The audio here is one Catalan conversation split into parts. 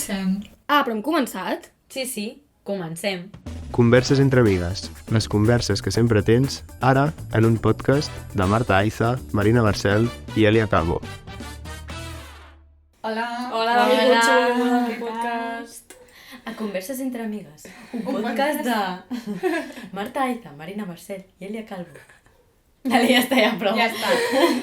Comencem. Però hem començat? Sí, comencem. Converses entre amigues. Les converses que sempre tens, ara, en un podcast de Marta Aiza, Marina Barcel i Elia Calvo. Hola. Hola, benvinguts a un nou podcast. A Converses entre amigues. Un podcast de Marta Aiza, Marina Barcel i Elia Calvo. Vale, ja està, ja prou. Ja està.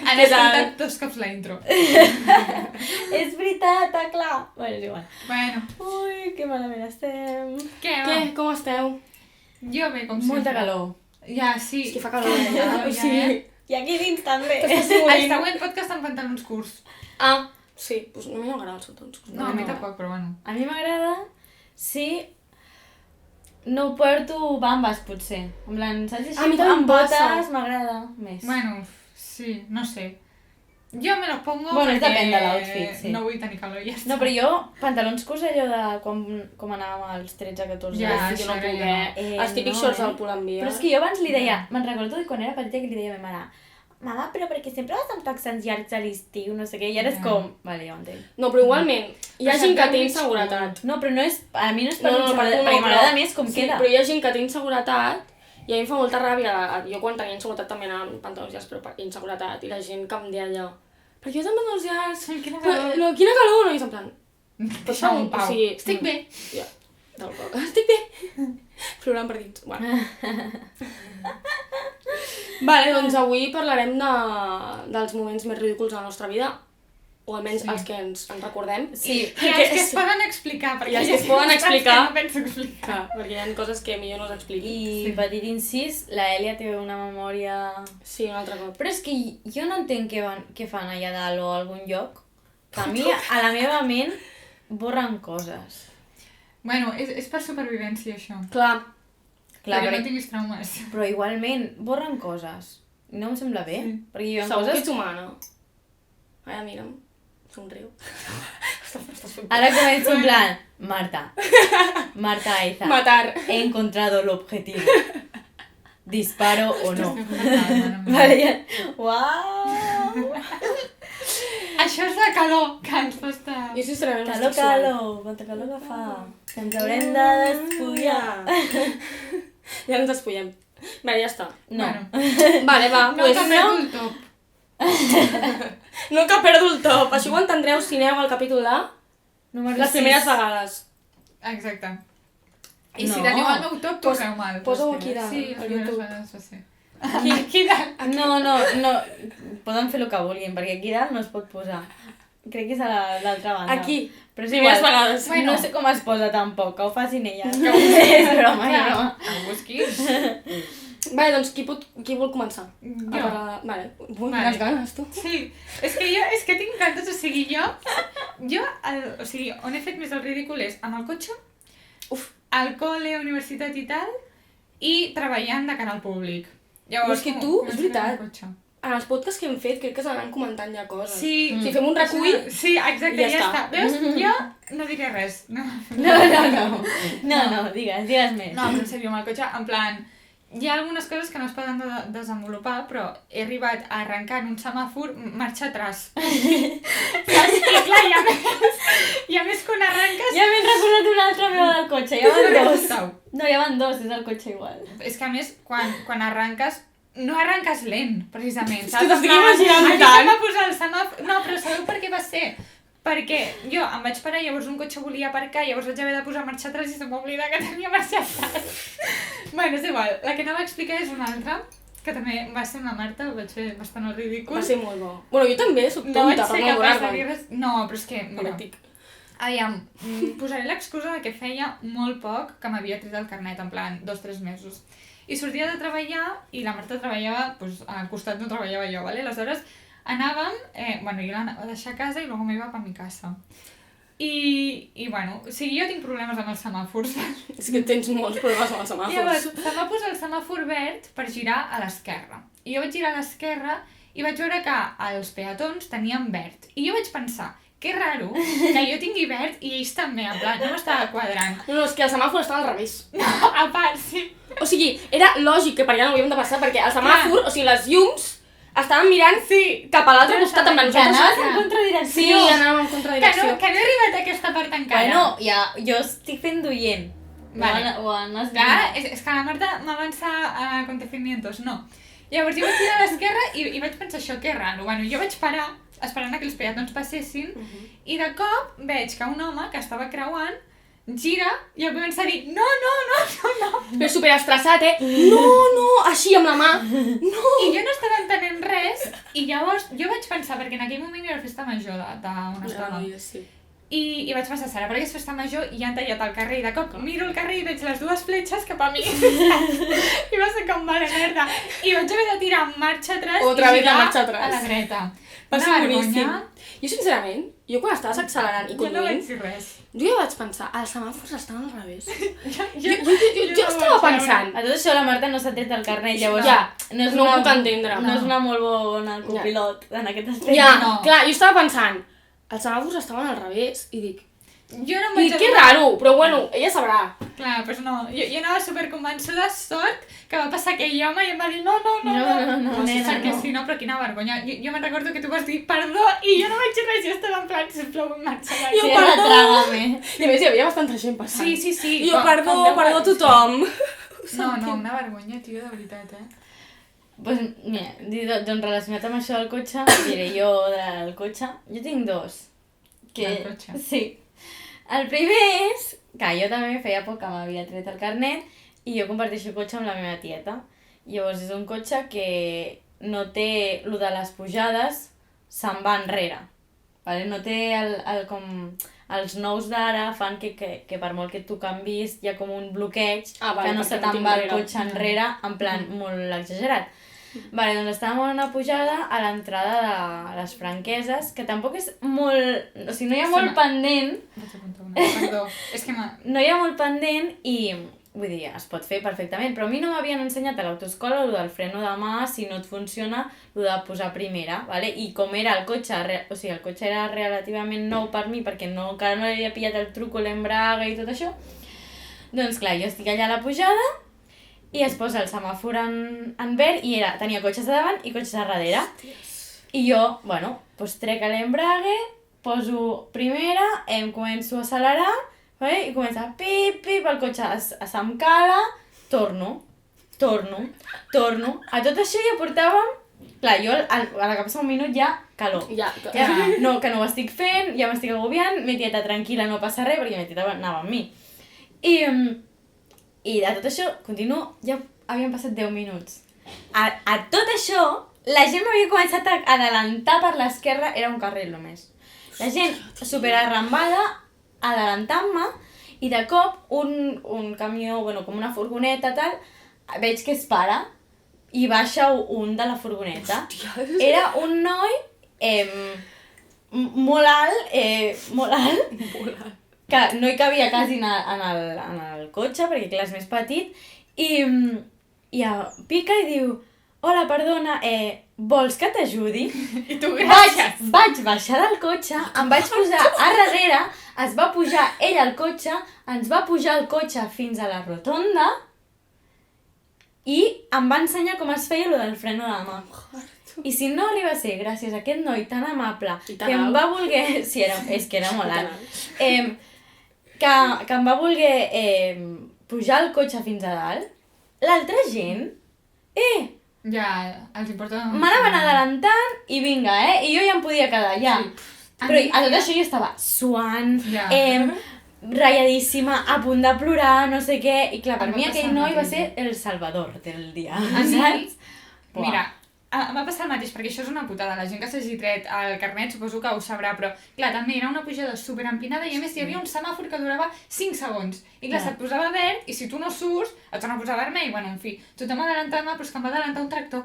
Han escoltat dos cops la intro. És veritat, clar. Bueno, és igual. Bueno, Ui, que malament estem. què? Què? Com esteu? Jo bé, com sempre. Molta calor. Ja, sí. És que fa calor allà. Ja, Sí. I aquí dins també. El següent podcast amb pantalons curts. Sí, doncs no m'agrada els botons. No, a mi tampoc, però bueno. A mi m'agrada si no porto bambes, potser. En plan, saps així? A mi també em amb passa. botes m'agrada més. Bueno, sí, no sé. Jo me los pongo Bueno, perquè depèn de l'outfit, sí. no vull tenir calor i ja està. No, però jo, pantalons curts allò de com anàvem als 13-14 Ja, anys. Jo no això puc, ja Els típics shorts del Pull&Bear. Però és que jo abans li deia, me'n recordo que quan era petita que li deia a ma mare, mama, però perquè sempre vas amb texans llargs a l'estiu, no sé què, i ara és com, vale, ja ho entenc. No, però igualment, hi ha Però gent que sempre té mig inseguretat. No, però no és, a mi no és per No, inseguretat, perquè m'agrada més com sí, queda. però hi ha gent que té inseguretat i a mi em fa molta ràbia. Jo quan tenia inseguretat també anava amb pantalons llargs, però per inseguretat, i la gent que em deia allò, però jo també pantalons llargs, Quina però calor. no, quina calor, no? I és en plan, Deixa'm en pau. o sigui, Estic bé. ja, del cor. Estic bé. Plorant per dins. Bueno. Vale, doncs avui parlarem dels moments més ridículs de la nostra vida, o almenys Sí. els que ens en recordem. Sí, I els que es poden explicar, perquè I els hi que ha es poden coses explicar. que no penso explicar. Clar, perquè hi ha coses que millor no s'expliquin. i Sí. petit incís, la Elia té una memòria... Sí, un altre cop. Però és que jo no entenc què fan allà dalt o a algun lloc, que a mi, a la meva ment, borren coses. Bueno, és per supervivència, això. Clar, Clar, perquè però, no tinguis traumes. però igualment, borren coses. No em sembla bé, Sí. perquè hi ha segur que coses... ets humana. Ara, mira'm, somriu. Ara començo en plan, Marta Aiza, Matar. he encontrado el objetivo. Disparo o no. Vale. Vale, ja... Uau! Això és la calor que ens fa estar... Jo sincerament Calor, estic suant. calor, quanta calor que fa. Que ens haurem de despullar. Ja ens despullem. Vale, ja està. No. Bueno, Vale, va, no pues que perdo el top. no que perdo el top. Això ho entendreu si aneu al capítol de Número les primeres 6. vegades. Exacte. I No. si teniu el meu top, poseu mal. posa-ho aquí dalt, Sí, al les primeres YouTube. vegades va ser. Aquí dalt. No. Poden fer el que vulguin, perquè aquí dalt no es pot posar. Crec que és a l'altra banda. Aquí. Però és Primeres igual. vegades. Bueno. No sé com es posa tampoc, que ho facin elles. Que ho És broma, és Clar, broma. ho busquis. Vale, doncs qui vol començar? A Jo. parlar... Vale. Ui, Vale. quines ganes, tu. Sí, és que tinc tantes, o sigui, o sigui, on he fet més el ridícul és amb el cotxe, al col·le, universitat i tal, i treballant de cara al públic. Llavors, És que tu, com és si veritat. anava al cotxe. En els podcasts que hem fet crec que s'anaven comentant ja coses. Sí. Si fem un recull... Sí, exacte, Ja ja està. està. Veus? Jo no diré res. No, No, digues més. no, però en sèrio, amb el cotxe, en plan, hi ha algunes coses que no es poden desenvolupar, però he arribat a arrencar en un semàfor, marxa atràs. Saps? I clar, i a més quan arrenques... Ja m'he recordat una altra meva del cotxe, ja van dos. Stau. No, ja van dos, és el cotxe igual. És que a més, quan arrenques, no arrenques lent, precisament, És saps? que t'estic En plan, imaginant aquí tant. se'm va posar el semàfor... No, però sabeu per què va ser? Perquè jo em vaig parar, llavors un cotxe volia aparcar, llavors vaig haver de posar marxa atrás i se'm va oblidar que tenia marxa atrás. Bueno, és igual, la que anava a explicar és una altra, que també va ser una Marta, ho vaig fer bastant el ridícul. Va ser molt bo. Bueno, jo també soc No vaig tonta per ser no capaç de dir adonar-me'n. res... No, però és que, mira, Polític. aviam, posaré l'excusa de que feia molt poc que m'havia tret el carnet, en plan, 2-3 mesos. I sortia de treballar i la Marta treballava, doncs, al costat no treballava jo, ¿vale? Aleshores anàvem, bueno, jo l'anava a deixar a casa i luego me iba pa mi casa. I bueno, o sigui, jo tinc problemes amb els semàfors. És que tens molts problemes amb els Llavors, semàfors. se'm va posar el semàfor verd per girar a l'esquerra. I jo vaig girar a l'esquerra i vaig veure que els peatons tenien verd. I jo vaig pensar, que raro que jo tingui verd i ells també, en plan, no m'estava quadrant. No, és que el semàfor estava al revés. No, a part, sí. O sigui, era lògic que per allà no ho havíem de passar, perquè el semàfor, o sigui, les llums estàvem mirant cap a l'altre costat amb Que nosaltres. anaves en Sí, contradirecció. anàvem en contra-direcció. Que no he arribat a aquesta part encara. Bueno, ja, jo estic fent d'oient. Vale. Ho has Clar, és que la Marta m'avança a acontecimientos, no. Llavors jo vaig tirar a l'esquerra i vaig pensar això, que raro. Bueno, jo vaig parar, esperant que els peatons passessin, i de cop veig que un home que estava creuant gira i em comença a dir no. Però superestressat, No, així amb la mà. No. I jo no estava entenent res i llavors jo vaig pensar, perquè en aquell moment era la festa major d'una estona. Sí. I vaig pensar, serà perquè és festa major i ja han tallat el carrer i de cop miro el carrer i veig les dues fletxes cap a mi. I va ser com, vale, merda. I vaig haver de tirar marxa atrás Otra i vez la girar marxa atrás. a la dreta. Va ser Una boníssim. vergonya. Jo, sincerament, quan estaves accelerant i Jo no vaig conduint, dir res. jo ja vaig pensar, els semàfors estan al revés. Jo Jo estava pensant, A tot això la Marta no s'ha tret el carnet, llavors Ja, no, és no ho una, puc entendre. No és una molt bona copilot en aquest aspecte. ja, no. clar, jo estava pensant, els semàfors estaven al revés, i dic, no em i vaig que adonar. raro, però bueno, ella sabrà. Clar, doncs no. Jo anava superconvençuda, sort, que va passar aquell home i em va dir no, nena, perquè no. sí, no, però quina vergonya. Jo me'n recordo que tu vas dir perdó i jo no vaig dir res, jo estava en plan, sisplau, marxa d'aquí. Jo, Sí, era perdó. tràgame. I a més hi havia bastanta gent passant. Sí. I jo, Com perdó a tothom. No, una vergonya, tio, de veritat, Pues, mira, doncs relacionat amb això del cotxe, diré jo del cotxe, jo tinc dos. Del cotxe? Sí. El primer és que jo també feia poc que m'havia tret el carnet i jo comparteixo cotxe amb la meva tieta. Llavors és un cotxe que no té lo de les pujades, se'n va enrere. Vale? No té com els nous d'ara fan que per molt que tu canvis hi ha com un bloqueig Vale, que no perquè se no te'n tinc va el enrere. cotxe enrere en plan molt exagerat. Vale, doncs estàvem en una pujada a l'entrada de les Franqueses, que tampoc és molt... O sigui, no hi ha molt pendent, Vaig apuntar una, perdó. És que no hi ha molt pendent i, vull dir, es pot fer perfectament, però a mi no m'havien ensenyat a l'autoescola el del freno de mà, si no et funciona, el de posar primera, vale? I com era el cotxe, o sigui, el cotxe era relativament nou per mi, perquè encara no havia pillat el truco, l'embrague i tot això, doncs clar, jo estic allà a la pujada i es posa el semàfor en verd i tenia cotxes de davant i cotxes de darrere. I jo, bueno, doncs trec l'embrague, poso primera, començo a accelerar, vale? I comença pip, el cotxe se'm cala, torno. A tot això ja portàvem... Clar, jo a la que passa un minut ja calor. Ja, No, que no ho estic fent, ja m'estic agobiant, me tieta tranquil·la, no passa res, perquè me tieta anava amb mi. I de tot això, continuo, ja havien passat 10 minuts. A tot això, la gent m'havia començat a adelantar per l'esquerra, era un carril només. La gent superarrambada, adelantant-me, i de cop un camió, bueno, com una furgoneta, tal, veig que es para i baixa un de la furgoneta. Era un noi molt alt, que no hi cabia quasi en el cotxe, perquè clar, és més petit, i pica i diu, hola, perdona, vols que t'ajudi? I tu, gràcies. Vaig baixar del cotxe, em vaig posar a darrere, es va pujar ell al cotxe, ens va pujar el cotxe fins a la rotonda i em va ensenyar com es feia lo del freno de mà. I si no arriba a ser gràcies a aquest noi tan amable I tan que em alt. va voler... Sí, és que era molt alt. Que em va voler pujar el cotxe fins a dalt, l'altra gent, Ja, els importa... m'anaven adelantant i vinga, i jo ja em podia quedar allà. Però a tot això jo estava suant, Ja. ratlladíssima, a punt de plorar, no sé què, i clar, per Em va mi passar aquell el noi va mateix. ser el salvador del dia, A mi, saps? mira, em va passar el mateix, perquè això és una putada. La gent que s'hagi tret el carnet suposo que ho sabrà, però clar, també era una pujada superempinada i a més hi havia un semàfor que durava 5 segons. I clar, Ja. se't posava verd i si tu no surts, et torna a posar vermell. Bueno, en fi, tothom adelantant-me, però és que em va adelantar un tractor.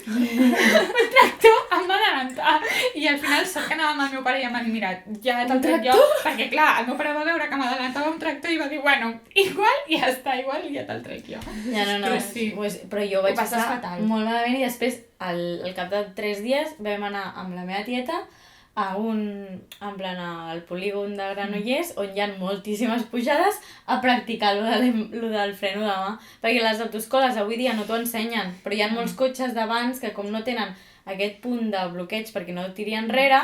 Un tractor em va adelantar. I al final sort que anava amb el meu pare i em va dir, mira, ja te'l trec jo, perquè clar, el meu pare va veure que m'adelantava un tractor i va dir, bueno, igual ja està, igual ja te'l trec jo. Ja, no, Però sí. pues, però jo vaig Ho passes passar fatal. molt malament i després, al cap de 3 dies, vam anar amb la meva tieta a en plan al polígon de Granollers, on hi ha moltíssimes pujades, a practicar lo del freno de mà. Perquè les autoescoles avui dia no t'ho ensenyen, però hi ha molts cotxes d'abans que com no tenen aquest punt de bloqueig perquè no tiri enrere,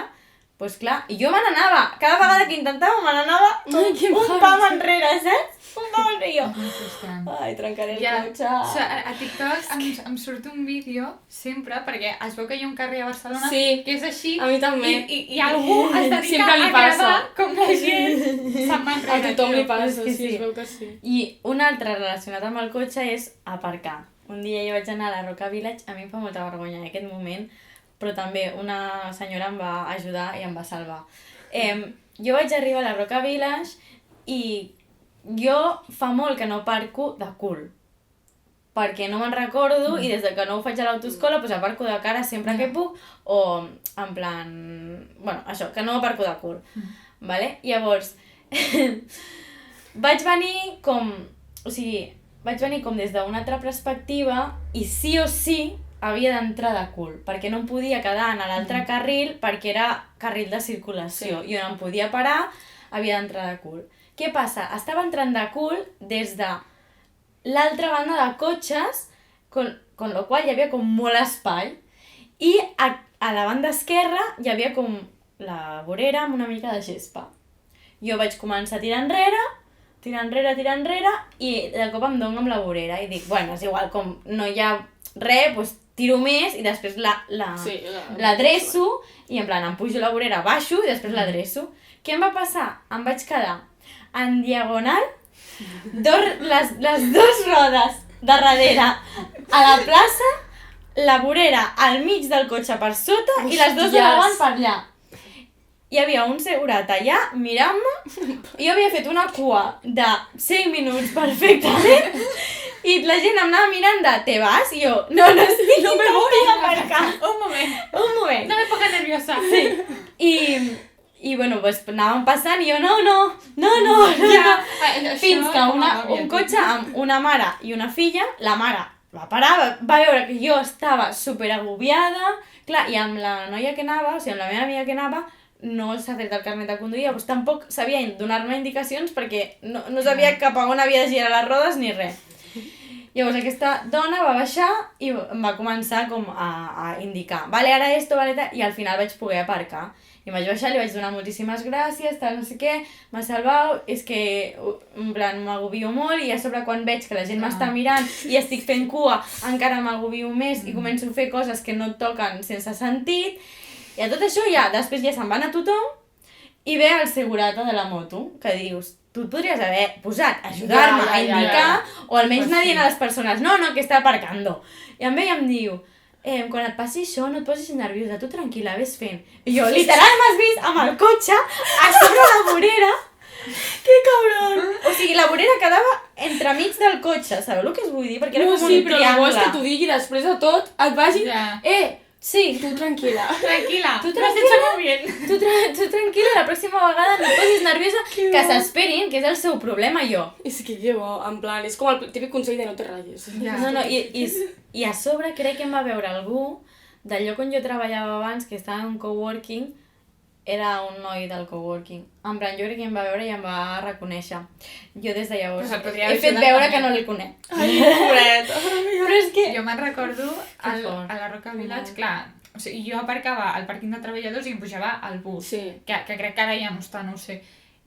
doncs clar, i jo me n'anava, cada vegada que intentava me n'anava un pam enrere, saps? Un pam enrere, i jo. Molt frustrant. Ai, trencaré el Ja, cotxe. a TikTok em surt un vídeo sempre, perquè es veu que hi ha un carrer a Barcelona Sí, que és així, a mi també. i algú es dedica Sempre li a passa. gravar com la gent se'n va A enrere. tothom li tio. passa, És que sí, sí. es veu que sí. I un altre relacionat amb el cotxe és aparcar. Un dia jo vaig anar a la Roca Village, a mi em fa molta vergonya en aquest moment, però també una senyora em va ajudar i em va salvar. Jo vaig arribar a la Roca Village i jo fa molt que no aparco de cul, perquè no me'n recordo i des de que no ho faig a l'autoescola doncs aparco de cara sempre que puc o en plan... Bueno, això, que no aparco de cul. Vale? Llavors, vaig venir com... O sigui, vaig venir com des d'una altra perspectiva i sí o sí havia d'entrar de cul, perquè no em podia quedar en l'altre carril perquè era carril de circulació i on em podia parar havia d'entrar de cul. Què passa? Estava entrant de cul des de l'altra banda de cotxes, con lo qual hi havia com molt espai, i a la banda esquerra hi havia com la vorera amb una mica de gespa. Jo vaig començar a tirar enrere, i de cop em dono amb la vorera i dic, bueno, és igual, com no hi ha res, doncs tiro més i després l'adreço i en plan em pujo la vorera, baixo i després l'adreço. Què em va passar? Em vaig quedar en diagonal les dues rodes de darrere a la plaça, la vorera al mig del cotxe per sota i les dues de davant per allà. Hi havia un segurat allà mirant-me, jo havia fet una cua de 5 minuts perfectament i la gent em anava mirant de «Te vas?» i jo «No estic intentant aparcar». Un moment. No me ponga nerviosa. Sí. I bueno, pues anàvem passant i jo no, fins que un cotxe amb una mare i una filla, la mare va parar, va veure que jo estava superagobiada, clar, i amb la noia que anava, o sigui, amb la meva amiga que anava, no s'ha tret el carnet de conduir, doncs tampoc sabia donar-me indicacions perquè no sabia cap a on havia de girar les rodes ni res. Llavors aquesta dona va baixar i em va començar com a indicar, vale, ara esto, vale, tal, i al final vaig poder aparcar. I em vaig baixar, li vaig donar moltíssimes gràcies, tal, no sé què, m'ha salvat, és que en plan m'agobio molt i a sobre quan veig que la gent m'està mirant i estic fent cua encara m'agobio més i començo a fer coses que no toquen sense sentit. I a tot això després ja se'n va anar tothom i ve el segurata de la moto, que dius, tu et podries haver posat a ajudar-me a indicar o almenys anar dient a les persones, no, que està aparcando. I em ve i em diu, quan et passi això no et posis nerviosa, tu tranquil·la, ves fent. I jo, literal, m'has vist amb el cotxe a sobre la vorera. Que cabron! O sigui, la vorera quedava entremig del cotxe, sabeu el que us vull dir? Perquè era com un triangle. Però el bo és que t'ho digui després de tot, et vagi... Sí. Tu tranquil·la. Tu tranquil·la, la pròxima vegada no et posis nerviosa, que s'esperin, que és el seu problema, jo. És que bo, en plan, és com el típic consell de no te ratlles. No, i a sobre crec que em va veure algú del lloc on jo treballava abans, que estava en un coworking, era un noi del coworking. En plan, jo crec que em va veure i em va reconèixer. Jo des de llavors he fet veure que no li conec. Ai, pobret. Però és que... Jo me'n recordo a la Roca Village, clar, o sigui, jo aparcava al pàrquing de treballadors i em pujava al bus, que crec que ara ja no està, no ho sé.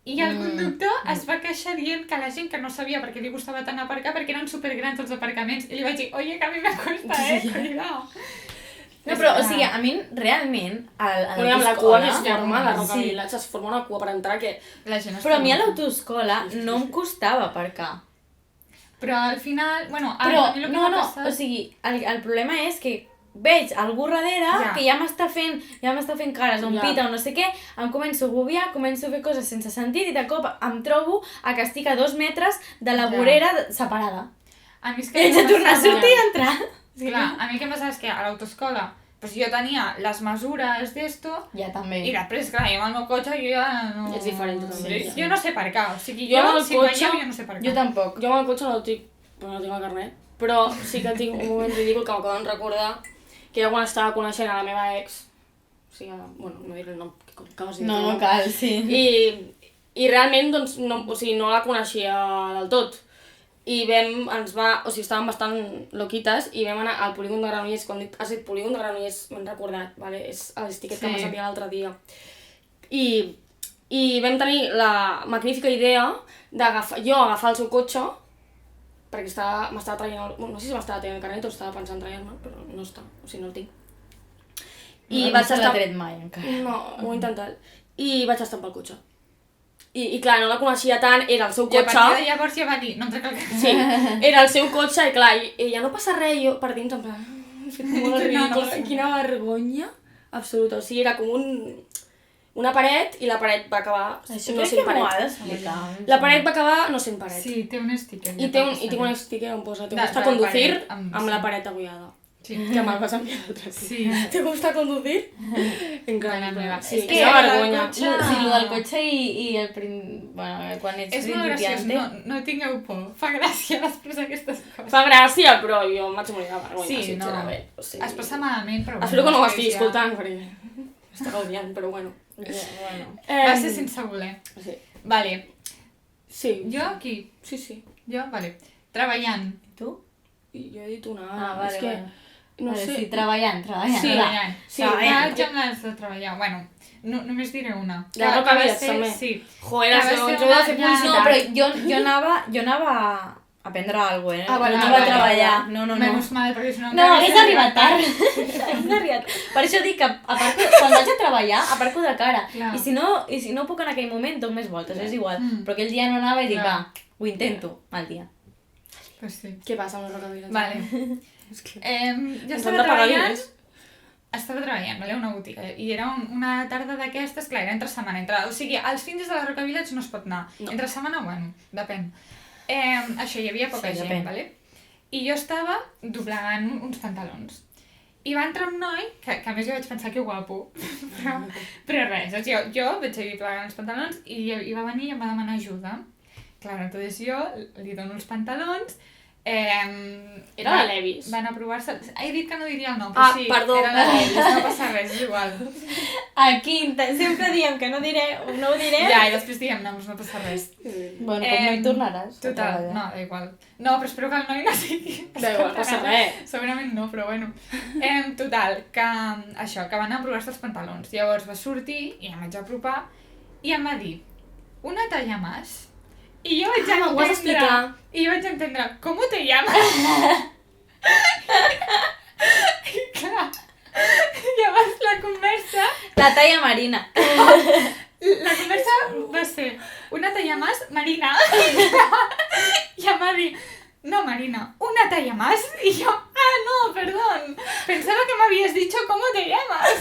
I el conductor es va queixar dient que la gent que no sabia per què li gustava tant aparcar perquè eren supergrans els aparcaments, i li vaig dir, oye, que a mi me cuesta, cuidado. No, però, o sigui, a mi realment... Bueno, amb la cua que es forma, la Roca Village es forma una cua per entrar que... Però a mi a l'autoescola no em costava aparcar. Però al final, bueno... O sigui, el problema és que veig algú darrere que ja m'està fent cares, un pita o no sé què, em començo a agobiar, començo a fer coses sense sentit i de cop em trobo que estic a 2 metres de la vorera separada. A mi és que... I haig de tornar a sortir i entrar. Clar, a mi què em passa és que a l'autoescola pues jo tenia les mesures d'esto i després, clar, jo amb el meu cotxe jo ja no... És diferent totalment. Jo no sé aparcar, o sigui, jo si veieu jo no sé aparcar. Jo tampoc. Jo amb el cotxe no tinc, però no tinc el carnet, però sí que tinc un moment ridícul que m'acabo de recordar que jo quan estava coneixent a la meva ex, o sigui, bueno, no diré el nom, que vas dir? No cal, sí. I realment, doncs, no la coneixia del tot. i estàvem bastant loquites i vam anar al polígon de Granollers. Quan has dit polígon de Granollers m'han recordat, vale? És el tiquet que m'ha enviat l'altre dia. I vam tenir la magnífica idea d'agafar el seu cotxe, perquè m'estava traient no sé si m'estava traient el carnet o estava pensant traient-me, però no està, o sigui, no el tinc. No se l'ha tret mai, encara. No, ho he intentat. I vaig estar pel cotxe. I clar, no la coneixia tant, era el seu cotxe. I a partir de llavors ja va dir, no em trec el carnet. Sí, era el seu cotxe i clar, i ja no passa res, jo per dins en plan, he fet molt ridícul, quina vergonya absoluta, o sigui, era com una paret i la paret va acabar Això no crec sent que m'ho ha paret. d'explicar. La paret va acabar no sent paret. Sí, té un sticker. I tinc un sticker on posa te gusta conducir amb la paret agullada. Sí. Que me'l vas enviar l'altre dia. Sí. ¿Te gusta conducir? Encara meva. Sí, És que una vergonya. Sí, el del cotxe i el bueno, quan ets És molt graciós, principiante. no tingueu por. Fa gràcia després d'aquestes coses. Fa gràcia, però jo em vaig morir de vergonya, Sí, no. sincerament. O sigui, Es passa malament, però... espero que no ho estigui ja- escoltant, perquè m'estava odiant, però bueno. Bueno. Va ser sense voler. Sí. Vale. Sí. Jo aquí. Sí. Jo, vale. Treballant. Tu? I jo he dit una... Vale, és que... vale. No Vale, sé. sí, treballant. Sí, treballant. Sí, Treballant, jo amb les de treballar. Bueno, només diré una. La Roca Que va Vies, ser- també. Sí. Joder, Que has va de ser fer una- publicitat. No, però jo anava a aprendre alguna cosa, Ah, vale, no vale, va vale. treballar. No. Menys mal, perquè si no... No, encara hagués hauria arribat tard. Hagués arribat. Per això dic que quan vaig a treballar, aparco de cara. Clar. I si no puc en aquell moment, dono més voltes, és igual. Mm. Però aquell dia no anava i dic, Clar. va, ho intento, mal dia. Pues sí. Què passa amb la Roca Vies? Vale. És que... Jo Ens estava han de pagar treballant... diners. Estava treballant, vale, a una botiga, i era una tarda d'aquestes, clar, era entre setmana, o sigui, als fins de la Roca Village no es pot anar, No. entre setmana, bueno, depèn. Això, hi havia poca Sí, gent, depèn. vale? I jo estava doblegant uns pantalons. I va entrar un noi, que a més jo vaig pensar que guapo, però res, jo vaig seguir plegant els pantalons i va venir i em va demanar ajuda. Clar, entonces jo li dono els pantalons, Era la Levis. van a provar-se... He dit que no diria el nom, però sí, perdó. era la Levis, no passa res, és igual. Aquí sempre diem que no ho direm. Ja, i després diem noms, no passa res. Bueno, com no hi tornaràs. a Total, treballar. no, da igual. No, però espero que el noi no sigui... Da igual, passa res. Segurament no, però bueno. Total, que això, que van a provar-se els pantalons. Llavors va sortir i em vaig apropar i em va dir, una talla más. I jo vaig m'ho vas explicar. I jo vaig entendre, ¿cómo te llamas? I clar, llavors la conversa La talla marina. va ser una talla más, Marina. I em va dir, no, Marina, una talla más. Y yo, no, perdón. Pensaba que m'havies dicho cómo te llamas.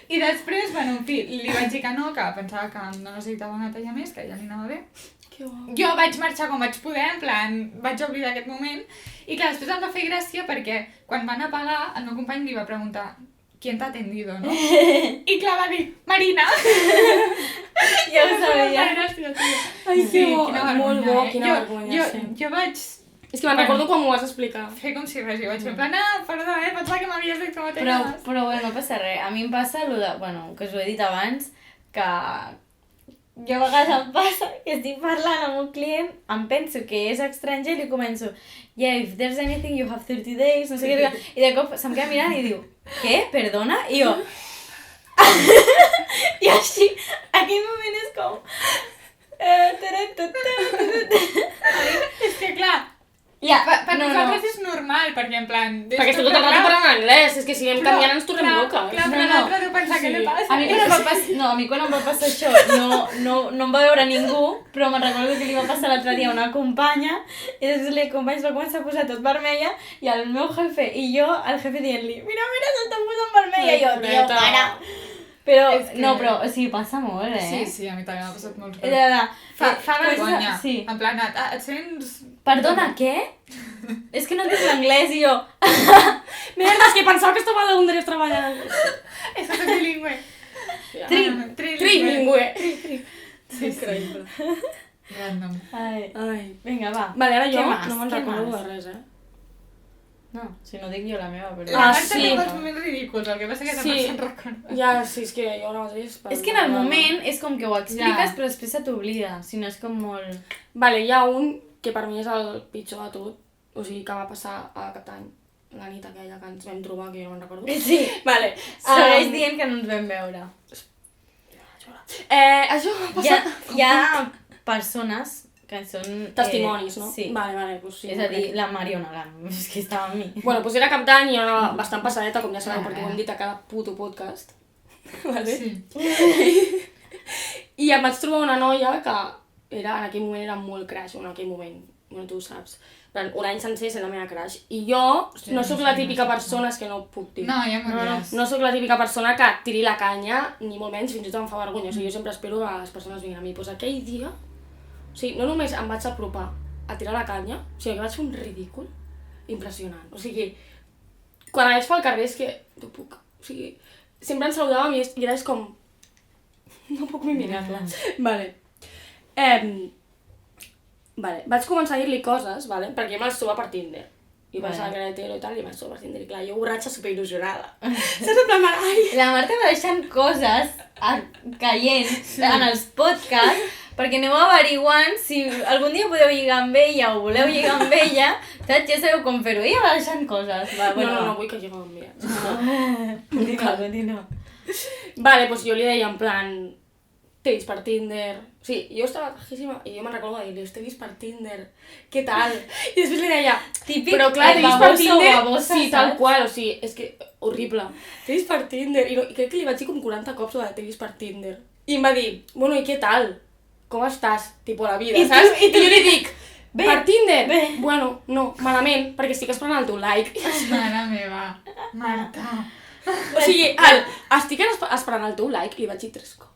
I després, bueno, en fi, li vaig dir que no, que pensava que no necessitava una talla més, que ja li anava bé. Que guapo. Jo vaig marxar com vaig poder, en plan, vaig oblidar aquest moment. I clar, després em va fer gràcia perquè quan van a pagar, el meu company li va preguntar ¿quién t'ha atendido, no? I clar, va dir, Marina. Ja ho sabia. Em va fer gràcia, tio. Ai, que bo, quina molt vergonya, bo, eh? quina vergonya, sí. Jo vaig És que me'n recordo quan m'ho vas explicar. fer com si res, i vaig fer en plan, perdó, pensava que m'havies dit com te Però llamas. bueno, no passa res. A mi em passa el de... Bueno, que us ho he dit abans, que jo a vegades em passa que estic parlant amb un client, em penso que és estranger i li començo yeah, if there's anything you have 30 days, no sé què, i de cop se'm queda mirant i diu què? Perdona? I jo... I així, aquell moment és com... És que clar, Ja, per nosaltres és normal, perquè en plan... Perquè estem tot el rato parlant anglès, és que si anem canviant ens tornem loques. Clar, però l'altre deu pensar què li passa. A mi quan em va passar, a mi quan em va passar això no em va veure ningú, però me'n recordo que li va passar l'altre dia a una companya i després la companya es va començar a posar tot vermella i el meu jefe i jo, el jefe dient-li mira, s'està posant vermella i jo, tio, para. Però, no, però, o sigui, passa molt, Sí, sí, a mi també m'ha passat molt De res. veritat. Fa vergonya. Sí. En plan, et sents... Perdona, què? És que no entenc l'anglès i jo... Merda, és que pensava que estava a la Londres treballant. És que soc bilingüe. Trilingüe. Sí, increïble. Random. Ai, Ai. vinga, va. Vale, ara jo Què más? no me'n Què recordo más? de res, No, si no dic jo la meva, però... La Marta sí. té els moments ridículs, el que passa que Sí. tampoc se'n recorda. Ja, sí, és que jo ara mateix... És que en el moment és com que ho expliques Ja. però després se t'oblida, si no és com molt... Vale, hi ha un que per mi és el pitjor de tot, o sigui, que va passar a cap d'any, la nit aquella que ens vam trobar, que jo no me'n recordo. Sí, Vale. segueix dient que no ens vam veure. Això va passar... Hi ha persones que són... Testimonis, no? Sí. Vale, doncs sí. És a dir, la Mariona Lan, és que estava amb mi. Bueno, doncs era cap d'any i jo anava bastant passadeta, com ja sabeu, perquè ho Ah. hem dit a cada puto podcast. Vale? Sí. I em vaig trobar una noia que en aquell moment era molt crush, en aquell moment, bueno, tu ho saps. En plan, un any sencer sent la meva crush. I jo no sóc la típica persona, és que no ho puc dir. No, ja m'ho diràs. No sóc la típica persona que tiri la canya, ni molt menys, fins i tot em fa vergonya. O sigui, jo sempre espero que les persones vinguin a mi. Doncs aquell dia, o sigui, no només em vaig apropar a tirar la canya, o sigui, que vaig fer un ridícul impressionant. O sigui, quan la veig pel carrer és que no puc. O sigui, sempre ens saludàvem i era com... No puc ni mirar-la. Vale. Vale. Vaig començar a dir-li coses, vale? Perquè jo me les trobo per Tinder. I pensava que era hetero i tal, i me les trobo per Tinder. I clar, jo borratxa superil·lusionada. Saps en plan, ai... La Marta va deixant coses caient en els podcasts perquè aneu averiguant si algun dia podeu lligar amb ella o voleu lligar amb ella, saps? Ja sabeu com fer-ho. Ella va deixant coses. Va, No, vull que lliguem amb ella. Continua. Vale, doncs jo li deia en plan... T'he vist per Tinder... O sigui, jo estava bajíssima i jo me'n recordo de dir-li, t'he vist per Tinder, què tal? I després li deia, Típic, però clar, t'he vist per babosa o Tinder, babosa, sí, tal saps? qual, o sigui, és que horrible. T'he vist per Tinder, i crec que li vaig dir com 40 cops de t'he vist per Tinder. I em va dir, bueno, i què tal? Com estàs? Tipo la vida, saps? I jo li dic, per Tinder? Bueno, no, malament, perquè estic esperant el teu like. Mare meva, Marta. O sigui, estic esperant el teu like i li vaig dir 3 cops.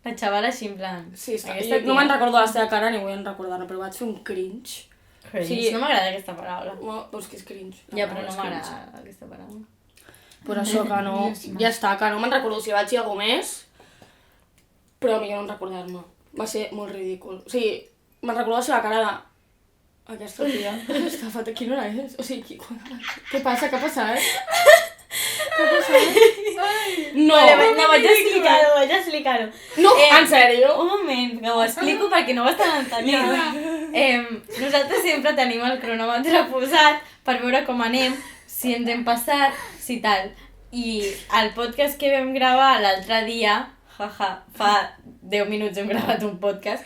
La xavala així en plan... Sí, aquesta no me'n recordo la seva cara ni vull recordar-la, però vaig fer un cringe. Cringe. Sí. No m'agrada aquesta paraula. Doncs que és cringe. Ja, però no m'agrada aquesta paraula. Per això que no, ja està, que no me'n recordo si vaig dir alguna més, però millor no recordar-me. Va ser molt ridícul. O sigui, me'n recordo la seva cara de... Aquesta tia està feta, quina hora és? O sigui, què passa? Què ha passat? Què ha passat? No! No, vaig explicar-ho. No, en sèrio? Un moment, que ho explico perquè no ho estan entenent. Nosaltres sempre tenim el cronòmetre posat per veure com anem, si ens hem passat, si tal. I el podcast que vam gravar l'altre dia, fa 10 minuts hem gravat un podcast,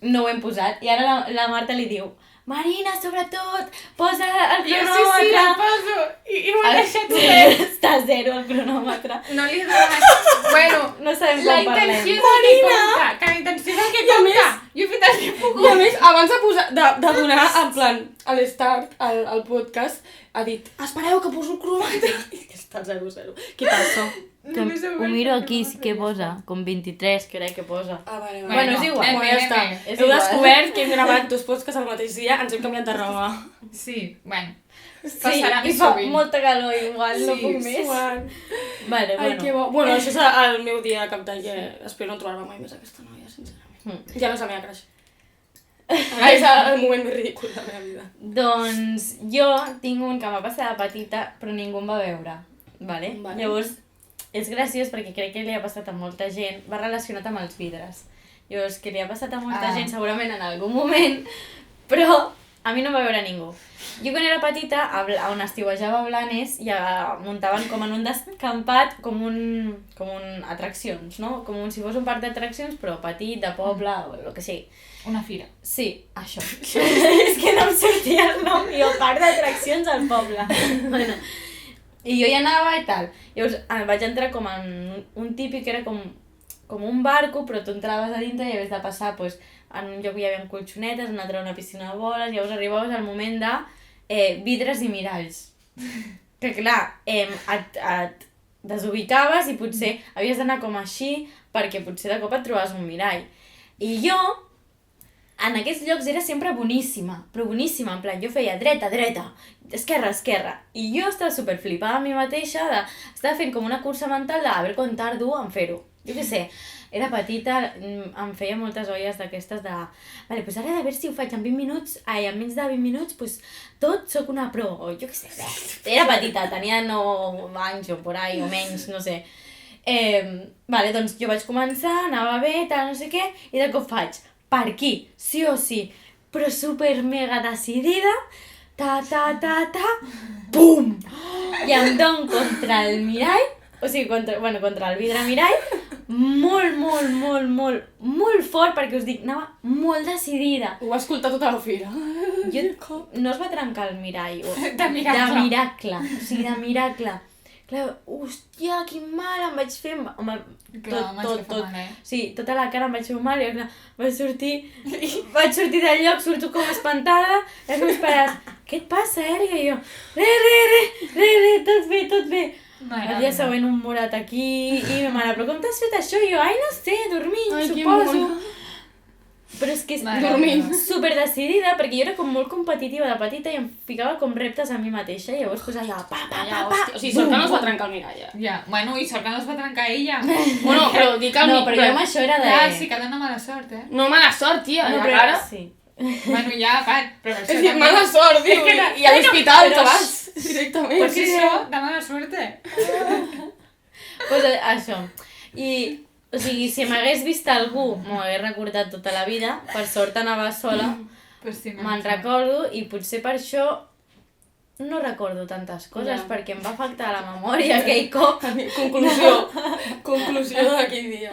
no ho hem posat. I ara la Marta li diu, Marina, sobretot, posa el cronòmetre. Sí, el poso. I ho he deixat obert. Està a 0 el cronòmetre. No li he donat... Bueno, No sabem la com parlem. intenció és el que compta. Que la intenció és el que compta. Jo he fet el que he I pogut. a més, abans de donar, en plan, a l'start, al podcast, ha dit, espereu que poso el cronòmetre. I que està 0-0. Què passa? Ho miro aquí, sí que posa, com 23 crec que posa. Ah, vale. Bueno, és igual. Bueno, ja està. És Heu igual. descobert que hem gravat 2 podcasts el mateix dia, ens hem canviat de roba. Sí, bueno. Sí, Passarà i més fa sovint. molta calor igual, no puc més. suant. Vale, Ai, que bueno. bo. Bueno, això és el meu dia de cap d'any, que espero no trobar-me mai més aquesta noia, sincerament. Ja no és la meva crush. És el moment més ridícul de la meva vida. Doncs jo tinc un que m'ha passat de petita, però ningú em va veure. Vale? Vale. Llavors, és graciós perquè crec que li ha passat a molta gent, va relacionat amb els vidres. Llavors, que li ha passat a molta gent segurament en algun moment, però a mi no em va veure ningú. Jo quan era petita, on estiuejava a Blanes, ja muntaven com en un descampat com un atraccions, no? Com si fos un parc d'atraccions, però petit, de poble, o el que sigui. Una fira. Sí, això. És que no em sortia el nom, jo, parc d'atraccions al poble. Bueno, i jo hi anava i tal. Llavors vaig entrar com en un típic que era com un barco, però tu entraves a dintre i havies de passar pues, en un lloc hi havia colxonetes, en un altre una piscina de boles, llavors arribaves al moment de vidres i miralls. Que clar, et desubicaves i potser havies d'anar com així perquè potser de cop et trobaves un mirall. I jo, en aquests llocs era sempre boníssima, però boníssima, en plan, jo feia dreta, dreta, esquerra, esquerra. I jo estava superflipada amb mi mateixa, estava fent com una cursa mental de a veure quan tardo en fer-ho. Jo què sé, era petita, em feia moltes olles d'aquestes de... Vale, doncs ara a veure si ho faig en 20 minuts, en menys de 20 minuts, doncs tot sóc una pro, o jo què sé, era petita, tenia 9 anys o por ahí, o menys, no sé. Vale, doncs jo vaig començar, anava bé, tal, no sé què, i de cop faig, per aquí, sí o sí, però super mega decidida, pum! I em dono contra el mirall, o sigui, contra el vidre mirall, molt fort, perquè us dic, anava molt decidida. Ho va escoltar tota la fira. No es va trencar el mirall. De miracle. De miracle, o sigui, de miracle. Clar, hòstia, quin mal, em vaig fer... Home, tot. Sí, tota la cara em vaig fer mal i clar, vaig sortir del lloc, surto com espantada, i els meus pares, què et passa, Èlia? I jo, re, tot bé. El dia següent un morat aquí, i ma mare, però com t'has fet això? I jo, ai, no sé, dormint, suposo. Però és que és dormint super decidida, perquè jo era com molt competitiva de petita i em ficava com reptes a mi mateixa, i llavors pues allà, pa. O sigui, sort que no es va trencar el mirall, Ja, bueno, i sort que no es va trencar ella. Bueno, però dic el No, però jo amb això era de... Ja, sí que dona mala sort, No, mala sort, tia, No, la però cara. sí. Bueno, ja, però això És mala sort, diu, i a l'hospital te vas directament. Pues això, de mala suerte. Pues això. I, o sigui, si m'hagués vist algú, m'ho hagués recordat tota la vida, per sort anava sola, Pues sí, me'n recordo, i potser per això no recordo tantes coses, Ja. perquè em va afectar la memòria aquell cop. Conclusió d'aquell dia.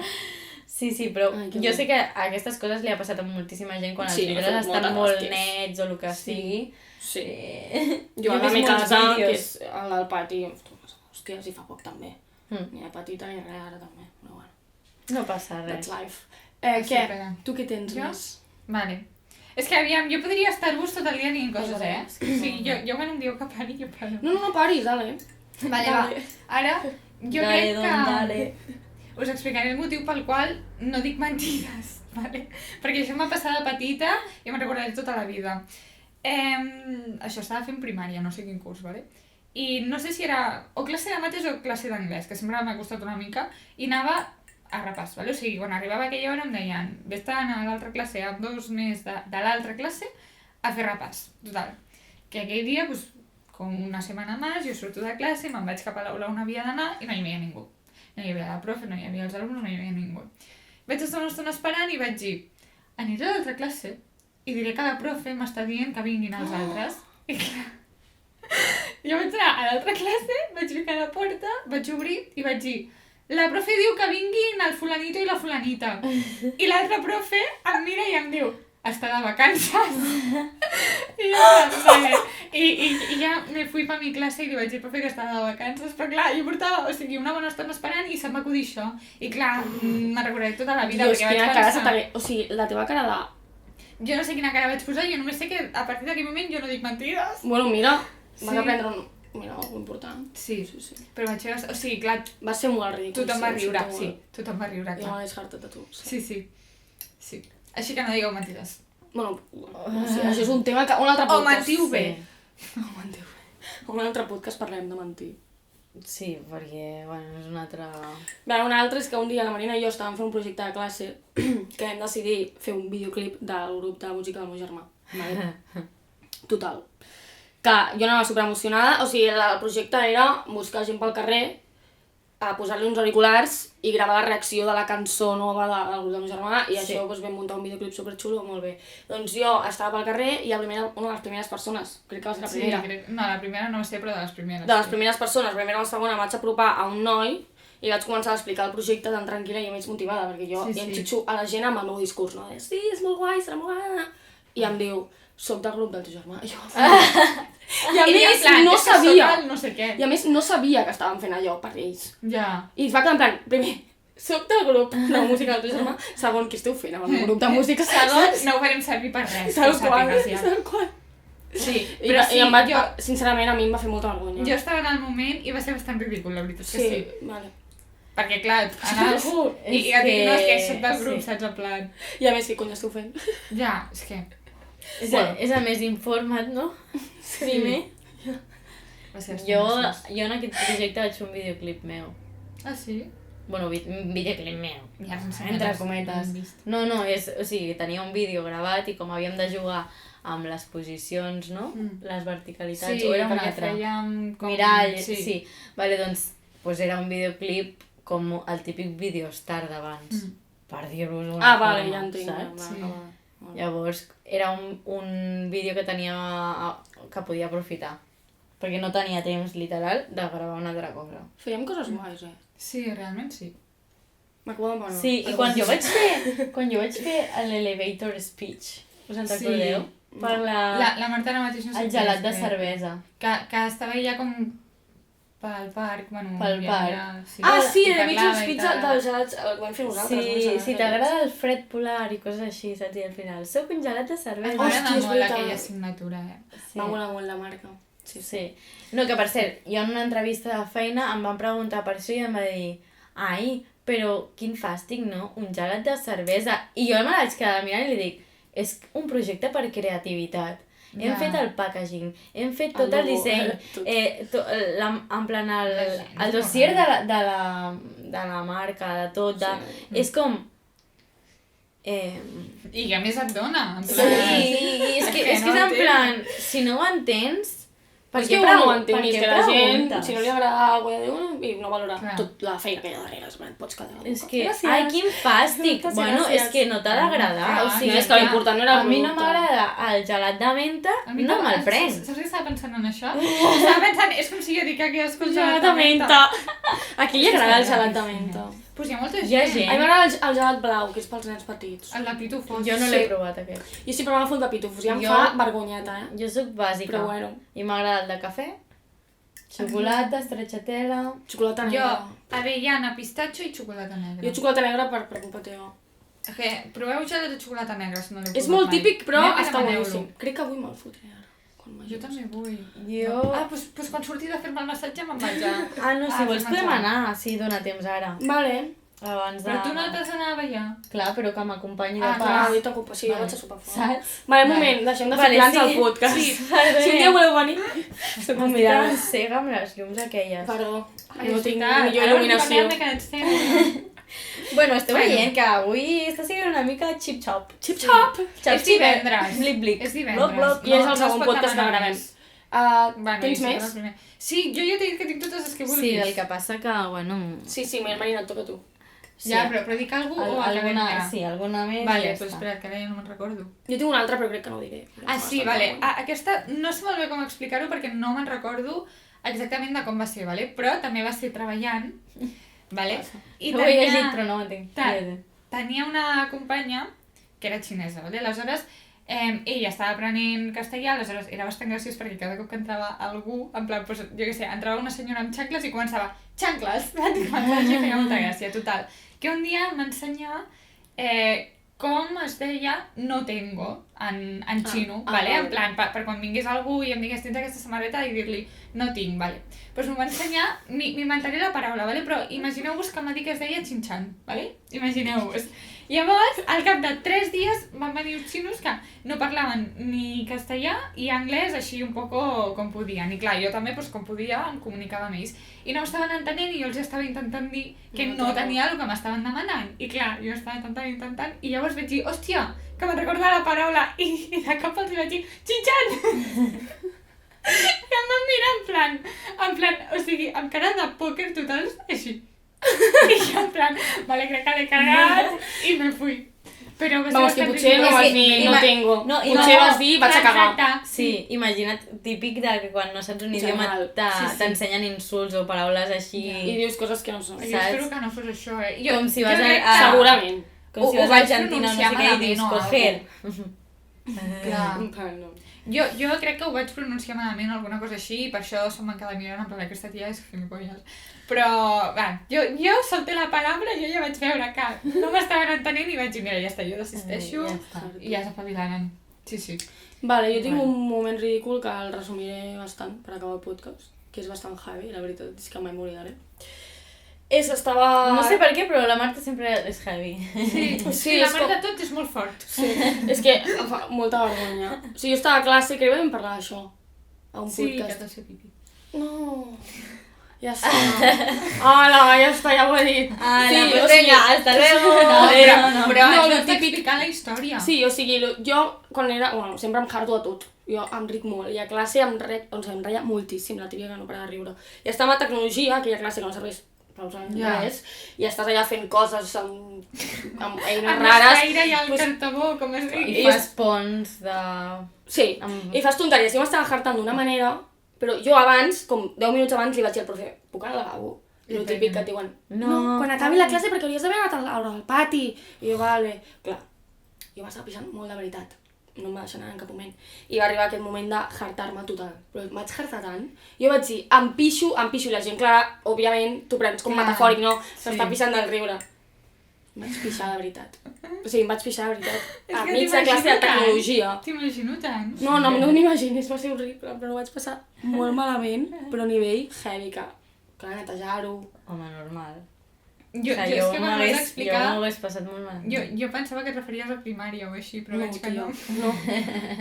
Sí, però Ai, que jo bo. sé que aquestes coses li ha passat a moltíssima gent quan Sí, els ha vidres fet estan moltes molt hòsties. nets o el que sigui. Sí. Jo Jo he a la vist meva molts casa, vídeos. que és al pati, hòsties, i fa poc també. Ni de petita ni res, ara també, però bueno. No passa res. That's life. Sí, Què? pega. Tu què tens Jo? més? Vale. És que aviam, jo podria estar-vos tot el dia dient coses, Ai, O sigui, jo quan em diu que pari, jo paro. No paris, dale. Vale, va. Ara, jo Dale, crec don, que... dale. Us explicaré el motiu pel qual no dic mentides, vale? Perquè això m'ha passat de petita i me'n recordaré tota la vida. Això estava fent primària, no sé quin curs, vale? I no sé si era o classe de mates o classe d'anglès, que sempre m'ha costat una mica, i anava a repàs, vale? O sigui, quan arribava aquella hora em deien vés-te a l'altra classe amb 2 més de l'altra classe a fer repàs, total. Que aquell dia, pues, com una setmana més, jo surto de classe, me'n vaig cap a l'aula on havia d'anar i no hi havia ningú. No hi havia la profe, no hi havia els alumnes, no hi havia ningú. Vaig estar una estona esperant i vaig dir aniré a l'altra classe i diré que la profe m'està dient que vinguin els altres. I clar, jo vaig anar a l'altra classe, vaig ficar a la porta, vaig obrir i vaig dir la profe diu que vinguin el fulanito i la fulanita. I l'altra profe em mira i em diu està de vacances. I jo, vale. I ja me fui pa mi classe i li vaig dir profe que estava de vacances, però clar, jo portava, o sigui, una bona estona esperant i se'm va acudir això. I clar, me'n recordaré tota la vida, Dios, perquè vaig quina cara pensar... o sigui, la teva cara de... Jo no sé quina cara vaig posar, jo només sé que a partir d'aquell moment jo no dic mentides. Bueno, mira, Sí. vas aprendre Mira, algo important. Sí, Sí. però vaig fer... O sigui, clar, Va ser molt ridícul. tothom va sí, riure, ho sí, sento tothom va riure, molt. Jo clar. m'he descartat de tu. Sí. Sí. Així que no digueu mentides. Bueno, sí, això és un tema que... Un altre O podcast. mentiu bé. No, mentiu bé. Un altre podcast parlem de mentir. Sí, perquè, bueno, és un altre... Bé, un altre és que un dia la Marina i jo estàvem fent un projecte de classe que vam decidir fer un videoclip del grup de música del meu germà. Vale? Total. Que jo anava superemocionada, o sigui, el projecte era buscar gent pel carrer, a posar-li uns auriculars i gravar la reacció de la cançó nova del grup del meu germà i això doncs, vam muntar un videoclip superxulo, molt bé. Doncs jo estava pel carrer i una de les primeres persones, crec que va ser la primera, No, la primera no ho sé, però de les primeres. de les primeres persones, la primera o la segona, em vaig apropar a un noi i vaig començar a explicar el projecte tan tranquil·la i més motivada, perquè jo Sí. enxitxo a la gent amb el meu discurs, no? De, sí, és molt guai, serà molt guai, i em diu, soc del grup del teu germà. I a més, no sabia, No sé què. i a més no sabia que estàvem fent allò per ells. Ja. I es va quedar en plan, primer, soc del grup de música del teu germà, segon, què esteu fent amb el meu grup de música? Segon, no ho farem servir per res. Tal que ho qual, sàpigues ja. tal qual. Sí, I, però sí, i em va, jo, sincerament, a mi em va fer molta vergonya. jo estava en el moment i va ser bastant ridícul, la veritat és que sí. Vale. Perquè, clar, anar algú i et dic, no, és que soc del grup, saps, en plan... I a més, què cony esteu fent? Ja, és que... És el més informat, no? Primer. Va ser Jo bastant en aquest projecte vaig fer un videoclip meu. Ah, sí? Bueno, un videoclip meu. Ja ens Entre cometes. No, o sigui, tenia un vídeo gravat i com havíem de jugar amb les posicions, no? Les verticalitats, Sí, o era un perquè altre? fèiem com... Mirall, sí. Vale, doncs era un videoclip com el típic videostar d'abans, per dir-vos una Vale, forma, ja entenc. saps? Va. Llavors, era un vídeo que tenia... que podia aprofitar. Perquè no tenia temps, literal, de gravar una altra cosa. Fèiem coses guais, Sí, realment sí. M'acabo de Sí, i quan jo vaig fer l'elevator speech, us en recordeu? Per La Marta ara mateix no sé el què gelat és, de crec. cervesa. Que estava ja com pel parc, bueno... Pel parc. Sí, sí, i de mig parlava uns i pits tal. dels gelats, el vam fer nosaltres. Sí, si t'agrada el fred polar i coses així, saps? I al final, soc un gelat de Em cervesa. va Hòstia, agradar és molt veritat. aquella assignatura, Sí. Va molar molt la marca. Sí. No, que per cert, jo en una entrevista de feina em van preguntar per això i em va dir ai, però quin fàstic, no? Un gelat de cervesa. I jo me vaig quedar mirant i li dic és un projecte per creativitat. Hem fet el packaging, hem fet tot el logo, disseny, tot. en plan el gent, dossier de la marca, de tot, és com... I a més et dona, en Sí, plan... és que que és no en entenc. plan, si no ho entens, per És què que uno no ho per entén, és què que la gent, preguntes? si no li agrada alguna cosa, diu, i no valora Clar. tot la feina que hi ha darrere, és plan, pots quedar. És que, Gràcies. ai, quin fàstic! Moltes Bueno, gràcies. és que no t'ha d'agradar, Clar, o sigui, és que l'important no era el a mi no producte. m'agrada el gelat de menta, A mi no no- me'l prenc. Saps que estava pensant en això? Estava pensant, és com si jo dic que escolta Gelat de menta. A qui li agrada el gelat de menta? Pues hi ha molta Hi ha gent. gent. A mi m'agrada el gelat blau, que és pels nens petits. El de pitufos. Jo no l'he provat, aquest. Jo sí provava el de pitufos i em Jo- fa vergonyeta, Jo sóc bàsica. Però bueno. I m'agrada el de cafè, xocolata, stracciatella... Xocolata Jo, negra. avellana, pistatxo i xocolata negra. Jo xocolata negra per culpa teva. Que proveu gelat de xocolata negra, si no l'heu És provat molt mai. típic, però Aneu i està demaneu-lo. boníssim. Crec que avui me'l fotré ara. quan m'ajudis. Jo també vull. Jo... Ah, doncs quan surti de fer-me el massatge me'n vaig a... Ah, no, si a vols fer podem menjar. anar, si dona temps ara. Vale. Abans de... Però tu no t'has d'anar a ballar? Clar, però que m'acompanyi de Ah, pas. Ah, jo t'ocupo, sí, jo Vale. vaig a sopar fora. Saps? Vale, un moment, deixem de fer plans al podcast. Sí, Si un dia voleu venir, soc Em convidada. queden cega amb les llums aquelles. Perdó, Ai, no és tinc veritat. millor Ara il·luminació. parlem de que ens fem. Bueno, esteu Bueno. veient que avui està sent una mica chip-chop. Chip-chop! És divendres. Blic-blic. És divendres. Bloc-bloc. I és el es segon pot podcast que demanar gravem. més. Tens i més? serà el primer. Sí, jo ja t'he dit que tinc totes les que vulguis. Sí, el que passa que, bueno... Sí, Marina, et toca a tu. Sí. Ja, però dic alguna cosa o acabem alguna, ja? sí, alguna més Vale, i ja doncs està. espera, que ara ja no me'n recordo. Jo tinc una altra, però crec que no ho diré. Ah, sí, vale. Aquesta no sé molt bé com explicar-ho perquè no me'n recordo exactament de com va ser, vale? Però també va ser treballant, vale? I ho he llegit, però no ho entenc. Tenia una companya que era xinesa, vale? Aleshores, ella estava aprenent castellà, aleshores era bastant graciós perquè cada cop que entrava algú, en plan, doncs, jo què sé, entrava una senyora amb xancles i començava xancles, i feia molta gràcia, total. Que un dia m'ensenya com es deia no tengo en xino, vale? En plan, per quan vingués algú i em digués tens aquesta samarreta i dir-li no tinc, vale? Doncs m'ho va ensenyar, m'inventaré la paraula, vale? Però imagineu-vos que em va dir que es deia xinxan, vale? Imagineu-vos. Llavors, al cap de 3 dies van venir uns xinos que no parlaven ni castellà i anglès així un poco com podien. I clar, jo també, doncs, com podia, em comunicava amb ells. I no m'estaven entenent i jo els estava intentant dir que no tenia el que m'estaven demanant. I clar, jo estava intentant, i llavors vaig dir, hòstia, que me'n recorda la paraula, i de cop els vaig dir, xinxan! I em van mirar en plan, o sigui, amb cara de pòquer total, així. I jo en plan, vale, crec que l'he cagat, i me fui. Però va ser Vamos, que bastant potser no ridícul. vas dir no tengo. no, i Potser no, vas dir vaig a cagar. Exacte. Sí, imagina't, típic de que quan no saps un idioma General. t'ensenyen insults o paraules així... I dius coses que no són. Jo espero que no fos això, eh? Com si vas crec a- que- Segurament. Com si ho vas a vaig Argentina, no sé pronunciar què, i dius, malament o coger. Clar. No. Jo crec que ho vaig pronunciar malament o alguna cosa així i per això se'm van quedar mirant en plan aquesta tia és gilipolles. Però, va, jo solté la paraula i jo ja vaig veure que no m'estaven entenent i vaig dir, mira, ja està, jo desisteixo Ja està. i ja s'apavilaran. Sí, sí. Vale, jo tinc un moment ridícul que el resumiré bastant per acabar el podcast, que és bastant heavy, la veritat és que mai m'oblidaré. Estava... No sé per què, però la Marta sempre és heavy. Sí, la és part com- de tot és molt fort. Sí, és que em fa molta vergonya. O sigui, jo estava a classe i crec que vam parlar d'això. A un Sí, que podcast. t'has fet pipí. No. Ja està. Ala, ja està, ja ho he dit. Ala, Sí, pues o sigui, venga, hasta luego. Però No, no, lo no típic- explicar la història. Sí, o sigui, jo quan era... Bueno, sempre em harto a tot. Jo em ric molt. I a classe em reia moltíssim, la típica que no para de riure. I estava a tecnologia, aquella classe que no serveix absolutament Ja. res, i estàs allà fent coses amb eines Amb rares. l'escaire i el Pues- cartabó, com es diu. I fas ponts de... Sí, i fas tonteries. Jo m'estava hartant d'una manera, però jo abans, com 10 minuts abans, li vaig dir al profe, puc anar al lavabo? I el típic que et diuen, no, quan acabi la classe perquè hauries d'haver anat a l'hora del pati. I jo, vale. Clar, jo m'estava pixant molt de veritat. No em va deixar anar en cap moment. I va arribar aquest moment de hartar-me total. Però em vaig hartar tant. Jo vaig dir, em pixo, i la gent, clar, òbviament, t'ho prens com Clar, metafòric, no? sí. S'està pixant del riure. Em vaig pixar de veritat. O sigui, em vaig pixar de veritat. És A que mig de t'imagino classe de tant. tecnologia. T'imagino tant. No m'imagines, va ser horrible, però ho vaig passar molt malament, però a nivell heavy, que netejar-ho. Home, normal. Jo, O sigui, és que quan m'ho vas explicar, Jo m'ho hagués passat molt malament. jo pensava que et referies a primària o així, però No, veig que tio,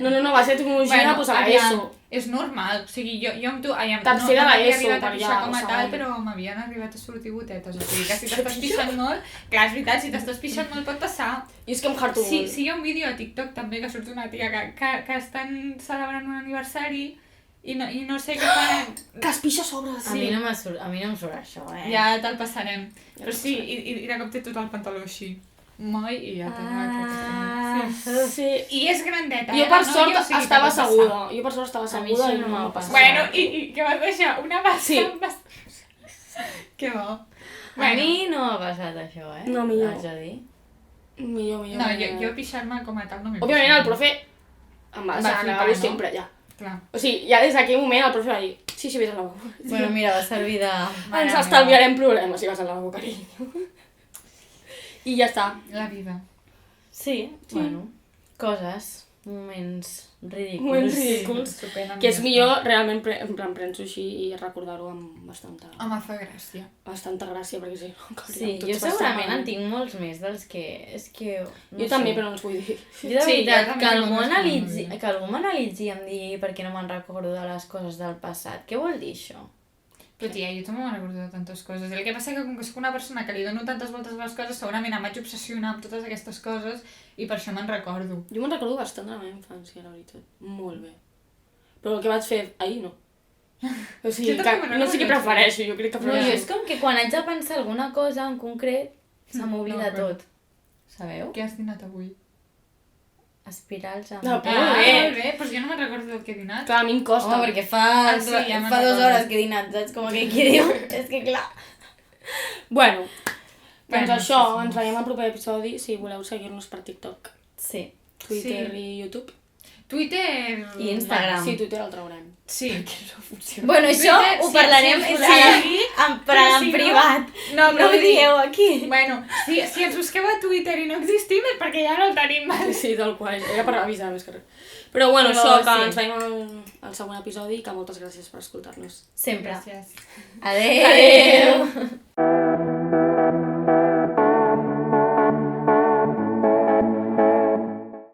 no. no, va ser tecnologia, pues a aviam, ESO. és normal, o sigui, jo amb tu, Tercera no de m'havia ESO, arribat a per pixar allà, com a o tal, segon. però m'havien arribat a sortir gotetes, o sigui, que si t'estàs pixant molt, clar, és veritat, si t'estàs pixant molt pot passar. I és que em harto Sí, molt. sí, hi ha un vídeo a TikTok també que surt una tia que estan celebrant un aniversari i no sé què fan. Que es pixa a sobre. A mi no em surt això, Ja te'l passarem. Ja Però te'l sí, i de cop té tot el pantaló així. Moll i ja té aquest. Sí. Sí. I és grandeta, Jo eh? per No, sort jo sí que estava pot passar. seguda. Jo per sort estava A mi seguda això i no no m'ha m'ha passat. Bueno, i què vas deixar? Una bassa? Sí. Que bo. A mi no m'ha passat això, No, millor. Haig de dir. Millor. No, jo pixar-me com a tal no m'he Òbviament el pixat. profe em va deixar flipar, anar a no? sempre, ja. Clar. O sigui, ja des d'aquell moment el profe va dir, sí, vés al lavabo. Bueno, mira, va servir de... Mare Ens meva. estalviarem problemes si vas al lavabo, carinyo. I ja està. La vida. Sí, bueno, coses, moments ridículs. Moments ridículs. Estupendament. Que és millor realment en plan prendre-ho així i recordar-ho amb bastanta fa gràcia. gràcia, perquè si no, Sí, jo segurament en tinc molts més dels que... És que... No Jo també, sé. però no els vull dir. Jo de Sí, veritat, jo també que tinc algú moltes analitzi, coses. que algú m'analitzi i em digui per què no me'n recordo de les coses del passat. Què vol dir això? Però tia, jo també me'n recordo de tantes coses. El que passa que com que soc una persona que li dono tantes voltes a les coses, segurament em vaig obsessionar amb totes aquestes coses i per això me'n recordo. Jo me'n recordo bastant de la meva infància, la veritat. Molt bé. Però el que vaig fer ahir no. O sigui, Jo també me'n no sé què recordo. prefereixo, jo crec que No, jo prefereixo. és com que quan haig de pensar alguna cosa en concret, se m'oblida No, però- tot. Sabeu? Què has dinat avui? Espirals amb... No, però- Ah, bé. molt bé, doncs jo no me'n recordo del que he dinat. Clar, a mi em costa. Home, perquè fa, Ah, sí, ja me'n fa 2 recordo. hores que he dinat, saps? Com aquell qui diu. És que clar... Bueno, doncs Bueno, això, sí, sí. ens veiem al proper episodi si voleu seguir-nos per TikTok, Sí. Twitter Sí. i YouTube. Twitter... I Instagram. Sí, Twitter el traurem. Sí. Bueno, això Twitter, ho sí, parlarem sí, en, sí. però Però en si no- privat. No, No ho vull dir- dieu aquí. Bueno, si ens busqueu a Twitter i no existim és perquè ja no el tenim. Sí, sí, tal qual. Era per avisar més que res. Però bueno, Però això, que sí. ens veiem al següent episodi i que moltes gràcies per escoltar-nos. Sempre. Gràcies. Adéu. Adéu.